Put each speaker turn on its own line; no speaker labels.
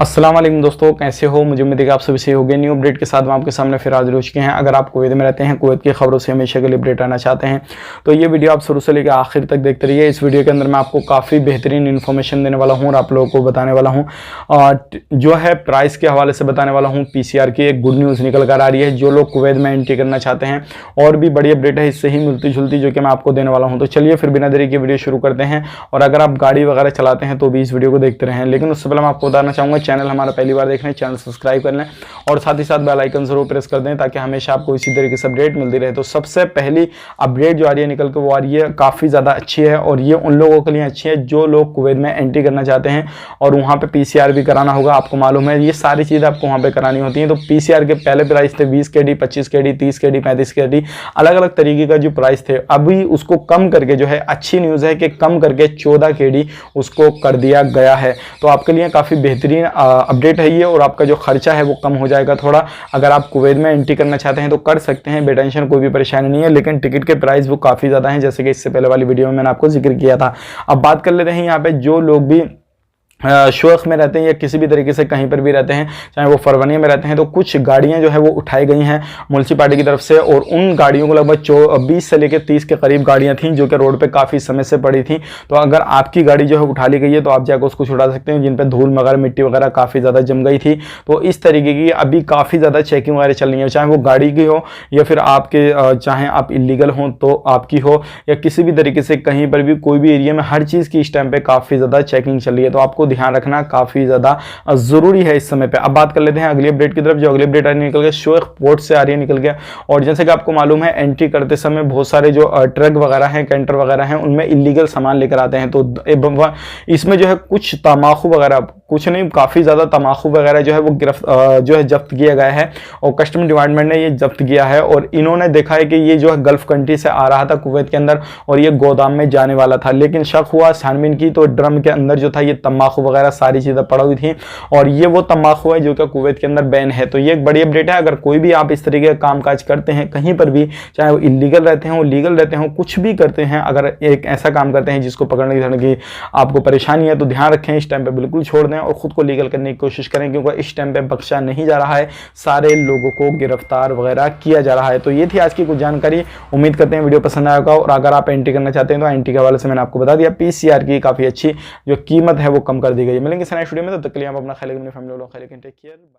अस्सलाम वालेकुम दोस्तों, कैसे हो? मुझे उम्मीद है कि आप सभी सही होंगे। न्यू अपडेट के साथ हम आपके सामने फिर हाजिर हो चुके हैं। अगर आप कुवैत में रहते हैं, कुवैत की खबरों से हमेशा के लिए अपडेट आना चाहते हैं तो ये वीडियो आप शुरू से लेकर आखिर तक देखते रहिए। इस वीडियो के अंदर मैं आपको काफ़ी बेहतरीन इन्फॉर्मेशन देने वाला हूँ और आप लोगों को बताने वाला हूँ जो है प्राइस के हवाले से बताने वाला हूँ। PCR की एक गुड न्यूज़ निकल कर आ रही है। जो लोग कुवैत में एंट्री करना चाहते हैं और भी बड़ी अपडेट है इससे ही मिलती जुलती जो कि मैं आपको देने वाला हूँ। तो चलिए फिर बिना देरी के वीडियो शुरू करते हैं। और अगर आप गाड़ी वगैरह चलाते हैं तो भी इस वीडियो को देखते रहें। लेकिन उससे पहले मैं आपको बताना चाहूँगा, चैनल हमारा पहली बार देख रहे हैं, चैनल सब्सक्राइब कर लें और साथ ही साथ बेल आइकन जरूर प्रेस कर दें ताकि हमेशा आपको इसी तरीके से अपडेट मिलती रहे। तो सबसे पहली अपडेट जो आ रही है निकल के वो आ रही है, काफ़ी ज़्यादा अच्छी है और ये उन लोगों के लिए अच्छी है जो लोग कुवैत में एंट्री करना चाहते हैं और वहाँ पे PCR भी कराना होगा। आपको मालूम है ये सारी चीज़ें आपको वहाँ पे करानी होती हैं। तो PCR के पहले प्राइस थे 20 KD, 25 KD, 30 KD, 35 KD, अलग अलग तरीके का जो प्राइस थे। अभी उसको कम करके जो है, अच्छी न्यूज़ है कि कम करके 14 KD उसको कर दिया गया है। तो आपके लिए काफ़ी बेहतरीन अपडेट है ये और आपका जो खर्चा है वो कम हो जाएगा थोड़ा। अगर आप कुवैत में एंट्री करना चाहते हैं तो कर सकते हैं, बेटेंशन, कोई भी परेशानी नहीं है। लेकिन टिकट के प्राइस वो काफ़ी ज़्यादा हैं, जैसे कि इससे पहले वाली वीडियो में मैंने आपको जिक्र किया था। अब बात कर लेते हैं यहाँ पे जो लोग भी शौक में रहते हैं या किसी भी तरीके से कहीं पर भी रहते हैं, चाहे वो फरवनी में रहते हैं, तो कुछ गाड़ियां जो है वो उठाई गई हैं म्युनिसिपैलिटी की तरफ से और उन गाड़ियों को लगभग 20 से लेकर 30 के करीब गाड़ियां थीं जो कि रोड पे काफ़ी समय से पड़ी थी। तो अगर आपकी गाड़ी जो है उठा ली गई है तो आप जाकर उसको छुड़ा सकते हैं, जिन पर धूल वगैरह, मिट्टी वगैरह काफ़ी ज़्यादा जम गई थी। तो इस तरीके की अभी काफ़ी ज़्यादा चेकिंग वगैरह चल रही है, चाहे वो गाड़ी की हो या फिर आपके चाहे आप इलीगल हो तो आपकी हो या किसी भी तरीके से कहीं पर भी कोई भी एरिया में, हर चीज़ की इस टाइम पे काफ़ी ज़्यादा चेकिंग चल रही है। तो आपको ध्यान रखना काफ़ी ज़्यादा ज़रूरी है इस समय पे। अब बात कर लेते हैं अगली अपडेट की तरफ। जो अगली अपडेट आ रही है निकल गया, शोएख पोर्ट से आ रही है निकल गया। और जैसे कि आपको मालूम है एंट्री करते समय बहुत सारे जो ट्रक वगैरह हैं, कैंटर वगैरह हैं, उनमें इलीगल सामान लेकर आते हैं। तो इसमें जो है कुछ तमाकू वगैरह, कुछ नहीं काफ़ी ज़्यादा तमाकू वगैरह जो है वो जो है जब्त किया गया है और कस्टम डिपार्टमेंट ने ये जब्त किया है। और इन्होंने देखा है कि ये जो है गल्फ कंट्री से आ रहा था कुवैत के अंदर और ये गोदाम में जाने वाला था। लेकिन शक हुआ छानबीन की तो ड्रम के अंदर जो था ये तम्बाकू वगैरह सारी चीज़ें पड़ा हुई थी और ये वो तम्बाकू है जो कि कुवैत के अंदर बैन है। तो ये एक बड़ी अपडेट है। अगर कोई भी आप इस तरीके का कामकाज करते हैं कहीं पर भी, चाहे वो इलीगल रहते हो, लीगल रहते हो, कुछ भी करते हैं, अगर एक ऐसा काम करते हैं जिसको पकड़ने की आपको परेशानी है तो ध्यान रखें, इस टाइम पे बिल्कुल छोड़ दें और खुद को लीगल करने की कोशिश करें, क्योंकि इस टाइम पे बख्शा नहीं जा रहा है, सारे लोगों को गिरफ्तार वगैरह किया जा रहा है। तो ये थी आज की कुछ जानकारी। उम्मीद करते हैं वीडियो पसंद आया होगा और अगर आप एंट्री करना चाहते हैं तो एंट्री के हवाले से मैंने आपको बता दिया, PCR की काफ़ी अच्छी जो कीमत है वो कम कर दी गई है। मिलेंगे नेक्स्ट वीडियो में, तब तक के लिए आप अपना ख्याल रखें, अपनी फैमिली वालों का ख्याल रखें। Take care.